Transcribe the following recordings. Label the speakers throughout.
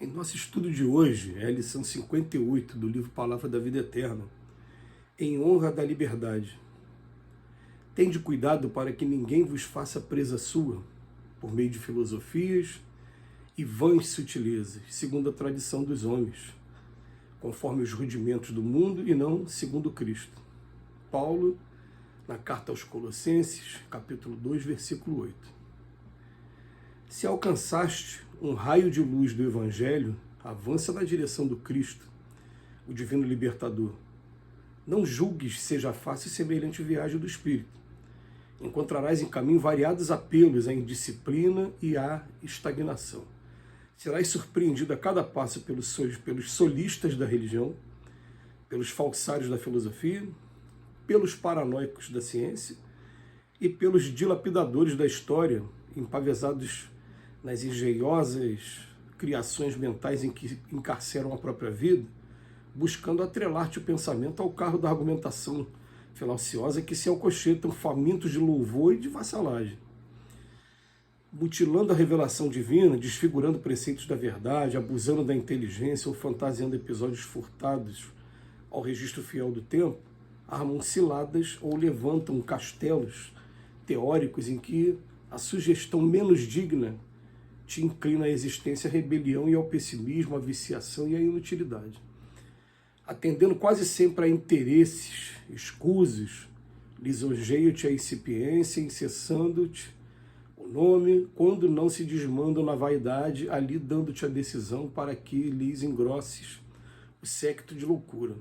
Speaker 1: Em nosso estudo de hoje, é a lição 58 do livro Palavra da Vida Eterna, em honra da liberdade. Tende cuidado para que ninguém vos faça presa sua, por meio de filosofias e vãs sutilezas, segundo a tradição dos homens, conforme os rudimentos do mundo e não segundo Cristo. Paulo, na carta aos Colossenses, capítulo 2, versículo 8. Se alcançaste um raio de luz do Evangelho, avança na direção do Cristo, o Divino Libertador. Não julgues seja fácil semelhante viagem do Espírito. Encontrarás em caminho variados apelos à indisciplina e à estagnação. Serás surpreendido a cada passo pelos solistas da religião, pelos falsários da filosofia, pelos paranoicos da ciência e pelos dilapidadores da história, empavesados nas engenhosas criações mentais em que encarceram a própria vida, buscando atrelar-te o pensamento ao carro da argumentação falaciosa que se alcochetam famintos de louvor e de vassalagem, mutilando a revelação divina, desfigurando preceitos da verdade, abusando da inteligência ou fantasiando episódios furtados ao registro fiel do tempo, armam ciladas ou levantam castelos teóricos em que a sugestão menos digna te inclina à existência, à rebelião e ao pessimismo, à viciação e à inutilidade. Atendendo quase sempre a interesses escusos, lisonjeio-te a incipiência, incessando-te o nome, quando não se desmandam na vaidade, ali dando-te a decisão para que lhes engrosses o séquito de loucura.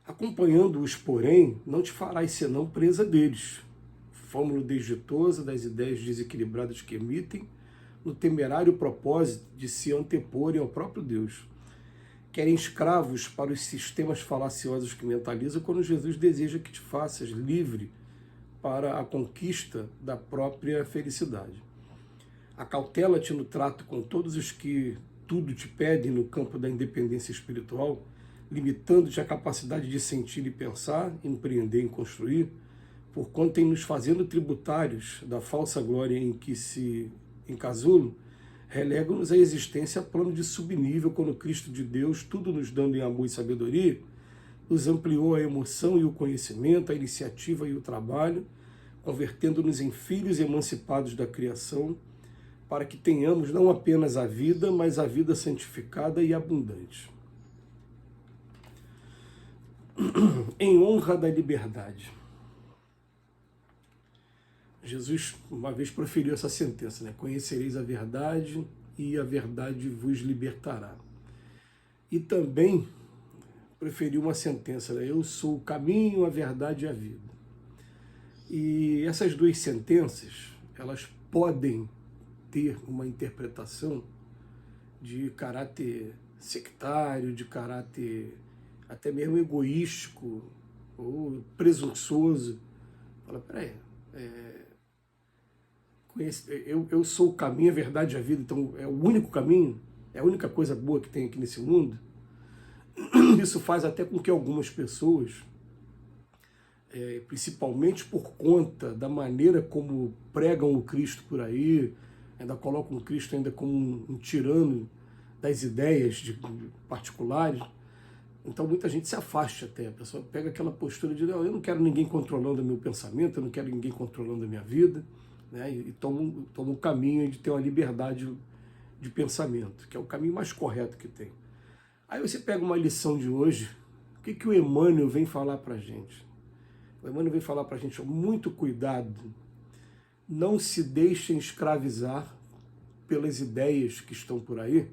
Speaker 1: Acompanhando-os, porém, não te farás senão presa deles, fômulo desditosa das ideias desequilibradas que emitem, no temerário propósito de se anteporem ao próprio Deus. Querem escravos para os sistemas falaciosos que mentalizam, quando Jesus deseja que te faças livre para a conquista da própria felicidade. Acautela-te no trato com todos os que tudo te pedem no campo da independência espiritual, limitando-te a capacidade de sentir e pensar, empreender e construir, porquanto em nos fazendo tributários da falsa glória em que se encasulam, relegam-nos à existência a plano de subnível, quando Cristo de Deus, tudo nos dando em amor e sabedoria, nos ampliou a emoção e o conhecimento, a iniciativa e o trabalho, convertendo-nos em filhos emancipados da criação, para que tenhamos não apenas a vida, mas a vida santificada e abundante. Em honra da liberdade. Jesus uma vez proferiu essa sentença, né? Conhecereis a verdade e a verdade vos libertará. E também proferiu uma sentença, né? Eu sou o caminho, a verdade e a vida. E essas duas sentenças, elas podem ter uma interpretação de caráter sectário, de caráter até mesmo egoístico ou presunçoso. Fala, peraí, eu sou o caminho, a verdade e a vida, então é o único caminho, é a única coisa boa que tem aqui nesse mundo. Isso faz até com que algumas pessoas, principalmente por conta da maneira como pregam o Cristo por aí, ainda colocam o Cristo ainda como um tirano das ideias particulares, então muita gente se afaste até, a pessoa pega aquela postura de não, eu não quero ninguém controlando o meu pensamento, eu não quero ninguém controlando a minha vida, né? E toma o caminho de ter uma liberdade de pensamento, que é o caminho mais correto que tem. Aí você pega uma lição de hoje, o que o Emmanuel vem falar para a gente? O Emmanuel vem falar para a gente, muito cuidado, não se deixem escravizar pelas ideias que estão por aí,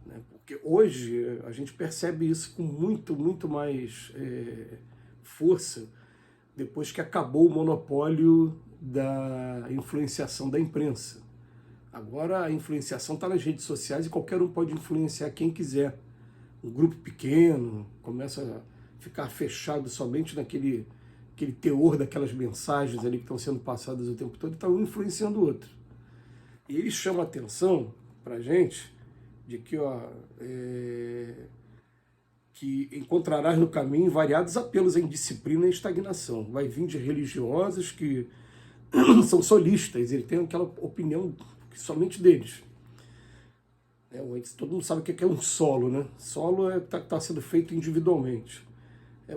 Speaker 1: né? Porque hoje a gente percebe isso com muito mais força, depois que acabou o monopólio da influenciação da imprensa. Agora a influenciação está nas redes sociais e qualquer um pode influenciar quem quiser. Um grupo pequeno começa a ficar fechado somente naquele teor daquelas mensagens ali que estão sendo passadas o tempo todo e está um influenciando o outro. E ele chama a atenção para a gente de que, que encontrarás no caminho variados apelos à indisciplina e estagnação. Vai vir de religiosos que são solistas, ele tem aquela opinião que somente deles. Todo mundo sabe o que é um solo, né? Solo tá sendo feito individualmente.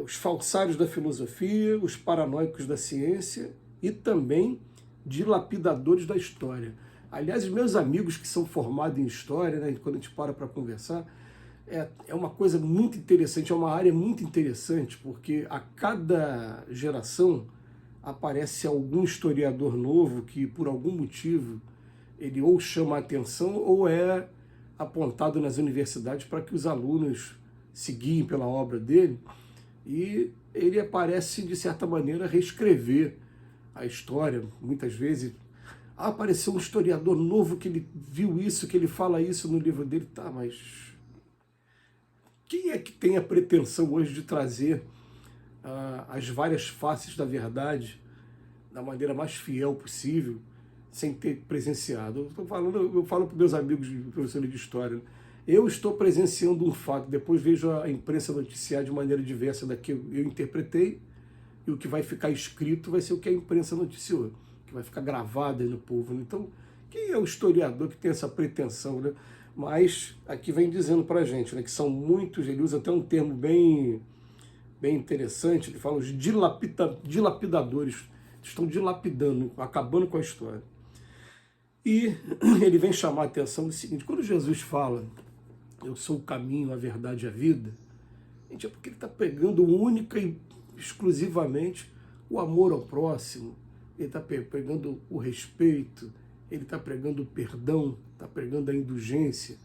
Speaker 1: Os falsários da filosofia, os paranoicos da ciência e também dilapidadores da história. Aliás, os meus amigos que são formados em história, né, quando a gente para conversar, é uma coisa muito interessante, é uma área muito interessante, porque a cada geração aparece algum historiador novo que, por algum motivo, ele ou chama a atenção ou é apontado nas universidades para que os alunos se guiem pela obra dele, e ele aparece, de certa maneira, reescrever a história. Muitas vezes apareceu um historiador novo que ele viu isso, que ele fala isso no livro dele. Tá, mas quem é que tem a pretensão hoje de trazer as várias faces da verdade da maneira mais fiel possível, sem ter presenciado? Eu falo para meus amigos professores de história, eu estou presenciando um fato, depois vejo a imprensa noticiar de maneira diversa da que eu interpretei, e o que vai ficar escrito vai ser o que a imprensa noticiou, que vai ficar gravado aí no povo. Então, quem é o historiador que tem essa pretensão, né? Mas aqui vem dizendo para a gente, né, que são muitos, ele usa até um termo bem interessante, ele fala os dilapidadores, estão dilapidando, acabando com a história. E ele vem chamar a atenção do seguinte: quando Jesus fala, eu sou o caminho, a verdade e a vida, gente, é porque ele está pegando única e exclusivamente o amor ao próximo, ele está pegando o respeito, ele está pregando o perdão, está pregando a indulgência.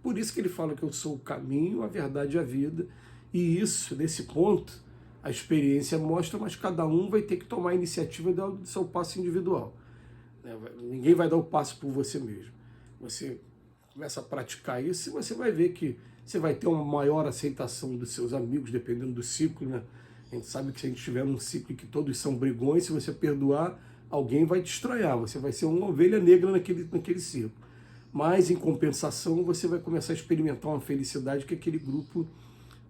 Speaker 1: Por isso que ele fala que eu sou o caminho, a verdade e a vida. E isso, nesse ponto, a experiência mostra, mas cada um vai ter que tomar a iniciativa do seu passo individual. Ninguém vai dar o passo por você mesmo. Você começa a praticar isso e você vai ver que você vai ter uma maior aceitação dos seus amigos, dependendo do ciclo, né? A gente sabe que se a gente tiver um ciclo em que todos são brigões, se você perdoar, alguém vai te estranhar, você vai ser uma ovelha negra naquele ciclo. Mas, em compensação, você vai começar a experimentar uma felicidade que aquele grupo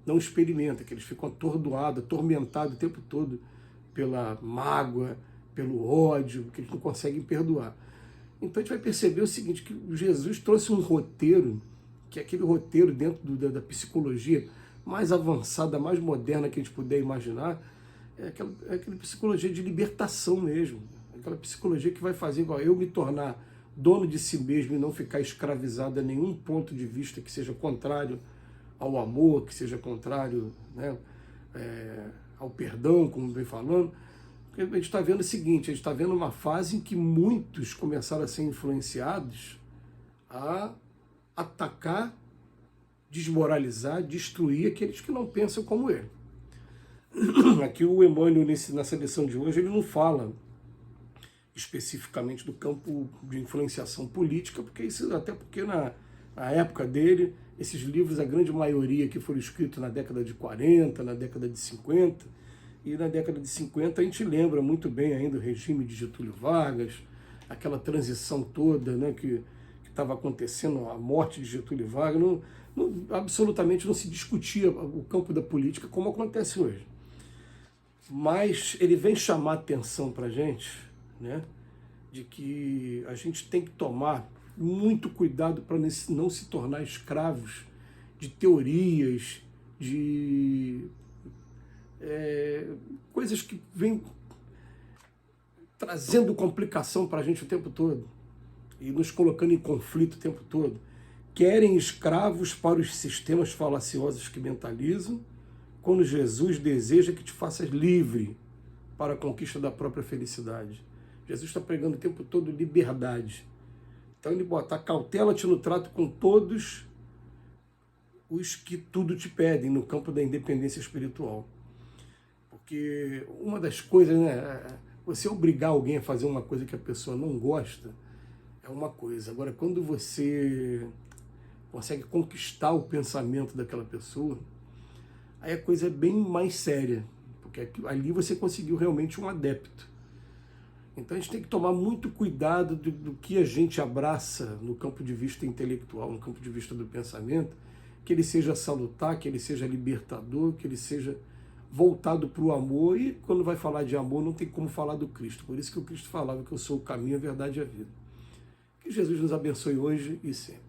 Speaker 1: não experimenta, que eles ficam atordoados, atormentados o tempo todo pela mágoa, pelo ódio, que eles não conseguem perdoar. Então a gente vai perceber o seguinte, que Jesus trouxe um roteiro, que é aquele roteiro dentro da psicologia mais avançada, mais moderna que a gente puder imaginar, é aquela psicologia de libertação mesmo, aquela psicologia que vai fazer igual eu me tornar dono de si mesmo e não ficar escravizado a nenhum ponto de vista que seja contrário ao amor, que seja contrário, né, ao perdão, como vem falando. Porque a gente está vendo o seguinte, a gente está vendo uma fase em que muitos começaram a ser influenciados a atacar, desmoralizar, destruir aqueles que não pensam como ele. Aqui o Emmanuel, nessa lição de hoje, ele não fala especificamente do campo de influenciação política, até porque na época dele, esses livros, a grande maioria que foram escritos na década de 40, na década de 50, e na década de 50 a gente lembra muito bem ainda o regime de Getúlio Vargas, aquela transição toda, né, que estava acontecendo, a morte de Getúlio Vargas, absolutamente não se discutia o campo da política como acontece hoje. Mas ele vem chamar a atenção para a gente, né, de que a gente tem que tomar muito cuidado para não se tornar escravos de teorias, de coisas que vêm trazendo complicação para a gente o tempo todo e nos colocando em conflito o tempo todo. Querem escravos para os sistemas falaciosos que mentalizam, quando Jesus deseja que te faças livre para a conquista da própria felicidade. Jesus está pregando o tempo todo liberdade. Então ele bota: cautela-te no trato com todos os que tudo te pedem no campo da independência espiritual. Porque uma das coisas, né, você obrigar alguém a fazer uma coisa que a pessoa não gosta é uma coisa. Agora, quando você consegue conquistar o pensamento daquela pessoa, aí a coisa é bem mais séria, porque ali você conseguiu realmente um adepto. Então a gente tem que tomar muito cuidado do que a gente abraça no campo de vista intelectual, no campo de vista do pensamento, que ele seja salutar, que ele seja libertador, que ele seja voltado para o amor. E quando vai falar de amor, não tem como falar do Cristo. Por isso que o Cristo falava que eu sou o caminho, a verdade e a vida. Que Jesus nos abençoe hoje e sempre.